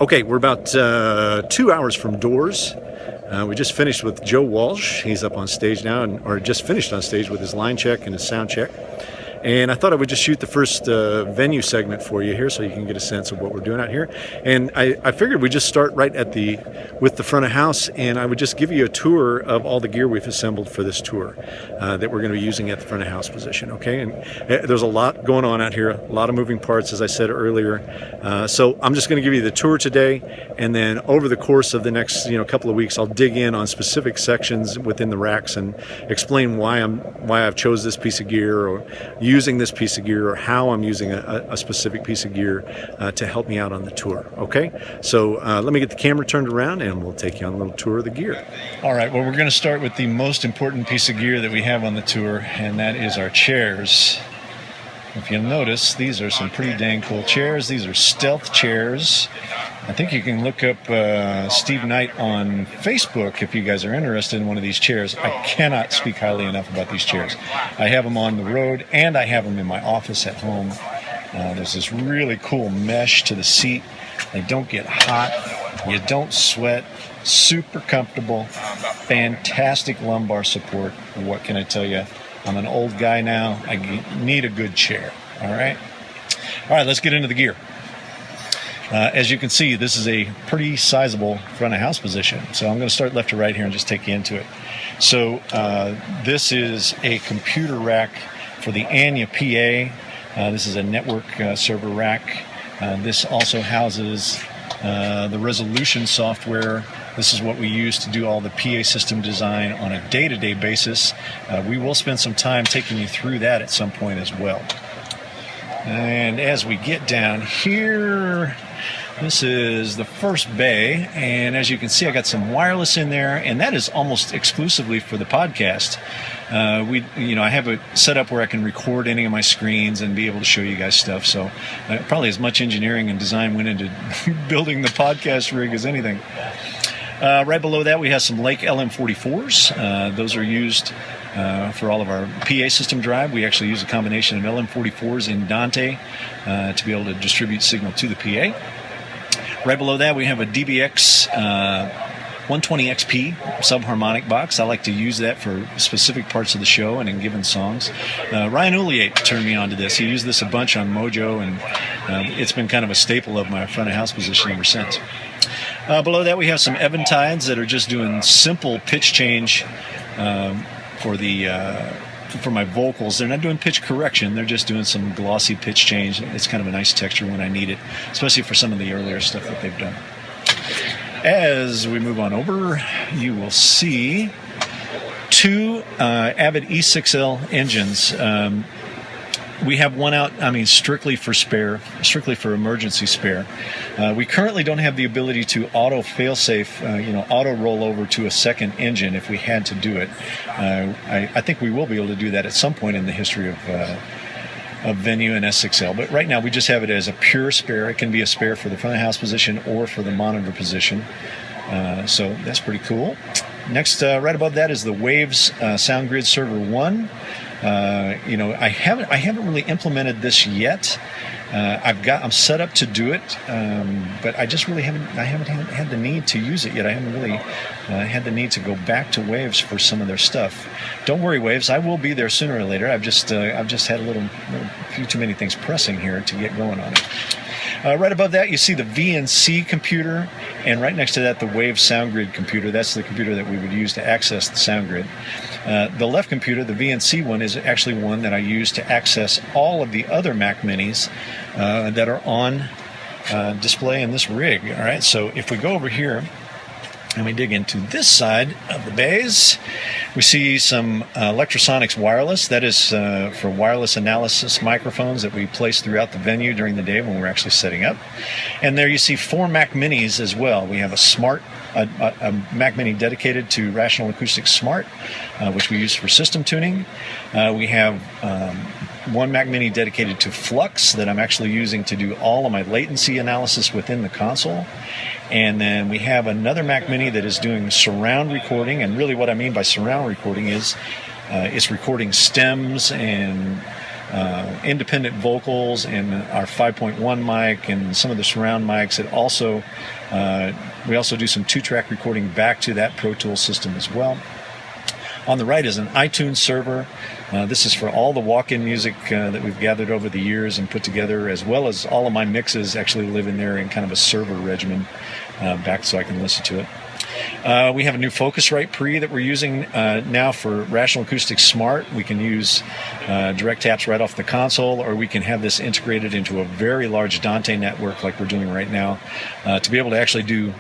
Okay, we're about 2 hours from doors. We just finished with Joe Walsh. He's up on stage now, or just finished on stage with his line check and his sound check. And I thought I would just shoot the first venue segment for you here so you can get a sense of what we're doing out here. And I figured we'd just start right with the front of house, and I would just give you a tour of all the gear we've assembled for this tour that we're going to be using at the front of house position, okay? And there's a lot going on out here, a lot of moving parts, as I said earlier. So I'm just going to give you the tour today, and then over the course of the next couple of weeks, I'll dig in on specific sections within the racks and explain why I've chose this piece of gear, or using this piece of gear, or how I'm using a specific piece of gear to help me out on the tour. Okay, so let me get the camera turned around and we'll take you on a little tour of the gear. All right, well, we're going to start with the most important piece of gear that we have on the tour, and that is our chairs. If you'll notice, these are some pretty dang cool chairs. These are stealth chairs. I think you can look up Steve Knight on Facebook if you guys are interested in one of these chairs. I cannot speak highly enough about these chairs. I have them on the road, and I have them in my office at home. There's this really cool mesh to the seat. They don't get hot. You don't sweat. Super comfortable. Fantastic lumbar support. What can I tell you? I'm an old guy now. I need a good chair. All right, let's get into the gear. As you can see, this is a pretty sizable front of house position. So I'm going to start left to right here and just take you into it. So this is a computer rack for the Anya PA. This is a network server rack. This also houses the resolution software. This is what we use to do all the PA system design on a day-to-day basis. We will spend some time taking you through that at some point as well. And as we get down here, this is the first bay, and as you can see, I got some wireless in there, and that is almost exclusively for the podcast. I have it set up where I can record any of my screens and be able to show you guys stuff. So probably as much engineering and design went into building the podcast rig as anything. Right below that, we have some Lake LM44s. Those are used for all of our PA system drive. We actually use a combination of LM44s in Dante to be able to distribute signal to the PA. Right below that, we have a DBX 120XP Sub Harmonic Box. I like to use that for specific parts of the show and in given songs. Ryan Uliate turned me on to this. He used this a bunch on Mojo, and it's been kind of a staple of my front of house position ever since. Below that, we have some Eventides that are just doing simple pitch change for my vocals. They're not doing pitch correction. They're just doing some glossy pitch change. It's kind of a nice texture when I need it, especially for some of the earlier stuff that they've done. As we move on over, you will see two Avid E6L engines. We have one out, strictly for emergency spare. We currently don't have the ability to auto fail-safe, auto roll over to a second engine if we had to do it. I think we will be able to do that at some point in the history of Venue and S6L. But right now we just have it as a pure spare. It can be a spare for the front of house position or for the monitor position. So that's pretty cool. Next, right above that is the Waves SoundGrid Server 1. I haven't really implemented this yet. I'm set up to do it, but I just really haven't had the need to use it yet. I haven't really had the need to go back to Waves for some of their stuff. Don't worry, Waves, I will be there sooner or later. I've just had a few too many things pressing here to get going on it. Right above that, you see the VNC computer, and right next to that, the Wave SoundGrid computer. That's the computer that we would use to access the SoundGrid. The left computer, the VNC one, is actually one that I use to access all of the other Mac Minis that are on display in this rig. All right, so if we go over here and we dig into this side of the bays, we see some Electrosonics wireless. That is for wireless analysis microphones that we place throughout the venue during the day when we're actually setting up. And there you see 4 Mac Minis as well. We have a Mac Mini dedicated to Rational Acoustics Smart, which we use for system tuning. We have one Mac Mini dedicated to Flux that I'm actually using to do all of my latency analysis within the console. And then we have another Mac Mini that is doing surround recording. And really what I mean by surround recording is it's recording stems and independent vocals and our 5.1 mic and some of the surround mics. It also we also do some 2-track recording back to that Pro Tools system as well. On the right is an iTunes server. This is for all the walk-in music that we've gathered over the years and put together, as well as all of my mixes actually live in there in kind of a server regimen back so I can listen to it. We have a new Focusrite pre that we're using now for Rational Acoustics Smart. We can use direct taps right off the console, or we can have this integrated into a very large Dante network like we're doing right now to be able to actually do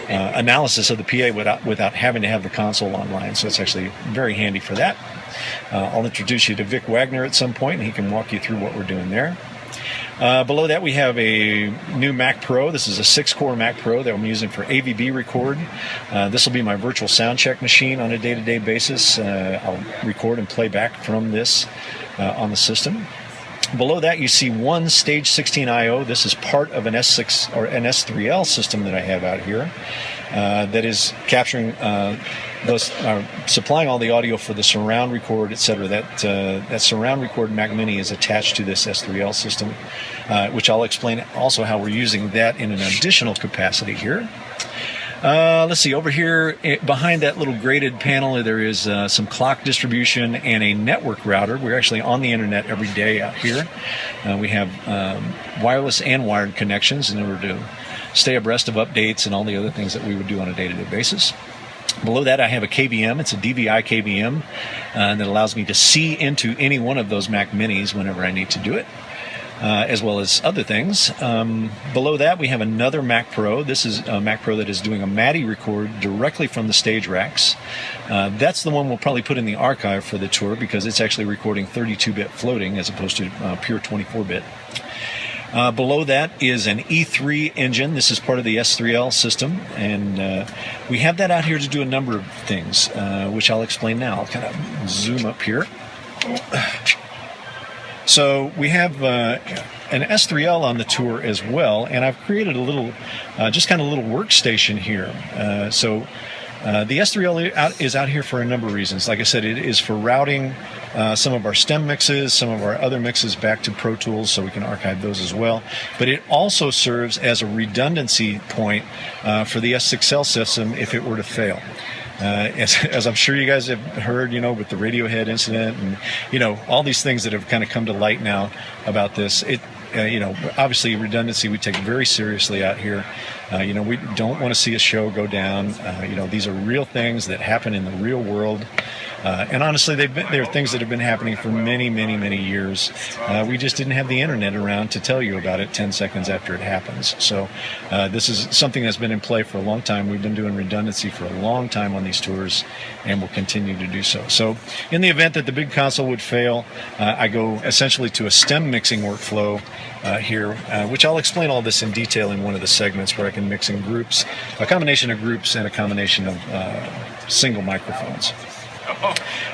analysis of the PA without having to have the console online. So it's actually very handy for that. I'll introduce you to Vic Wagner at some point, and he can walk you through what we're doing there. Below that, we have a new Mac Pro. This is a 6-core Mac Pro that I'm using for AVB record. This will be my virtual sound check machine on a day-to-day basis. I'll record and play back from this on the system. Below that, you see one Stage 16 I/O. This is part of an S6 or an S3L system that I have out here that is capturing supplying all the audio for the surround record, etc. That surround record Mac Mini is attached to this S3L system, which I'll explain also how we're using that in an additional capacity here. Let's see, over here behind that little graded panel there is some clock distribution and a network router. We're actually on the internet every day out here. We have wireless and wired connections in order to stay abreast of updates and all the other things that we would do on a day-to-day basis. Below that, I have a KVM. It's a DVI KVM that allows me to see into any one of those Mac Minis whenever I need to do it, as well as other things. Below that, we have another Mac Pro. This is a Mac Pro that is doing a MADI record directly from the stage racks. That's the one we'll probably put in the archive for the tour because it's actually recording 32-bit floating as opposed to pure 24-bit. Below that is an E3 engine. This is part of the S3L system, and we have that out here to do a number of things, which I'll explain now. I'll kind of zoom up here. So we have an S3L on the tour as well, and I've created a little, just kind of a little workstation here. The S3L is out here for a number of reasons. Like I said, it is for routing some of our stem mixes, some of our other mixes back to Pro Tools so we can archive those as well. But it also serves as a redundancy point for the S6L system if it were to fail. As I'm sure you guys have heard, with the Radiohead incident and, all these things that have kind of come to light now about this, obviously redundancy we take very seriously out here. We don't want to see a show go down. These are real things that happen in the real world. And honestly, they're things that have been happening for many, many, many years. We just didn't have the internet around to tell you about it 10 seconds after it happens. So this is something that's been in play for a long time. We've been doing redundancy for a long time on these tours, and we'll continue to do so. So in the event that the big console would fail, I go essentially to a stem mixing workflow here, which I'll explain all this in detail in one of the segments where I can mix in groups, a combination of groups and a combination of single microphones.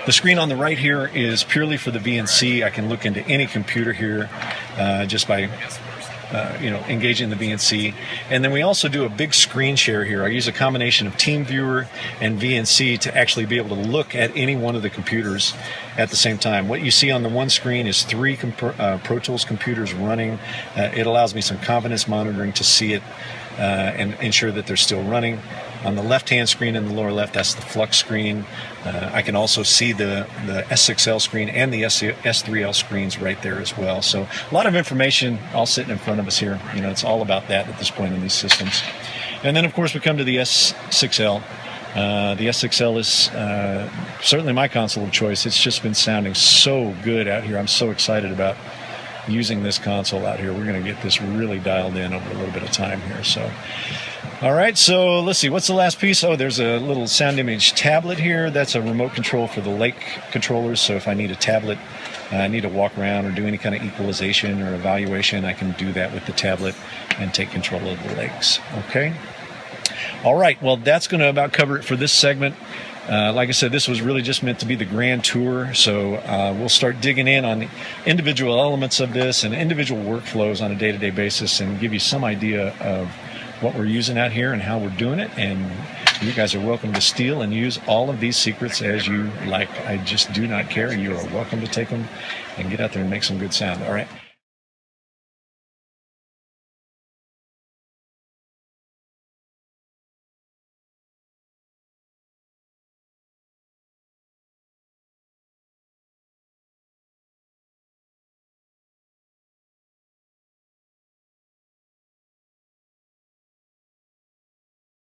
The screen on the right here is purely for the VNC. I can look into any computer here just by engaging the VNC. And then we also do a big screen share here. I use a combination of TeamViewer and VNC to actually be able to look at any one of the computers at the same time. What you see on the one screen is 3 Pro Tools computers running. It allows me some confidence monitoring to see it and ensure that they're still running. On the left-hand screen in the lower left, that's the Flux screen. I can also see the S6L screen and the S3L screens right there as well. So a lot of information all sitting in front of us here. It's all about that at this point in these systems. And then, of course, we come to the S6L. The S6L is certainly my console of choice. It's just been sounding so good out here. I'm so excited about using this console out here. We're going to get this really dialed in over a little bit of time here. So, all right, so let's see, what's the last piece? Oh, there's a little sound image tablet here. That's a remote control for the Lake controllers. So if I need a tablet, I need to walk around or do any kind of equalization or evaluation, I can do that with the tablet and take control of the Lakes. Okay. All right, well, that's going to about cover it for this segment. Like I said, this was really just meant to be the grand tour, so we'll start digging in on the individual elements of this and individual workflows on a day-to-day basis and give you some idea of what we're using out here and how we're doing it. And You guys are welcome to steal and use all of these secrets as you like. I just do not care. You are welcome to take them and get out there and make some good sound. All right.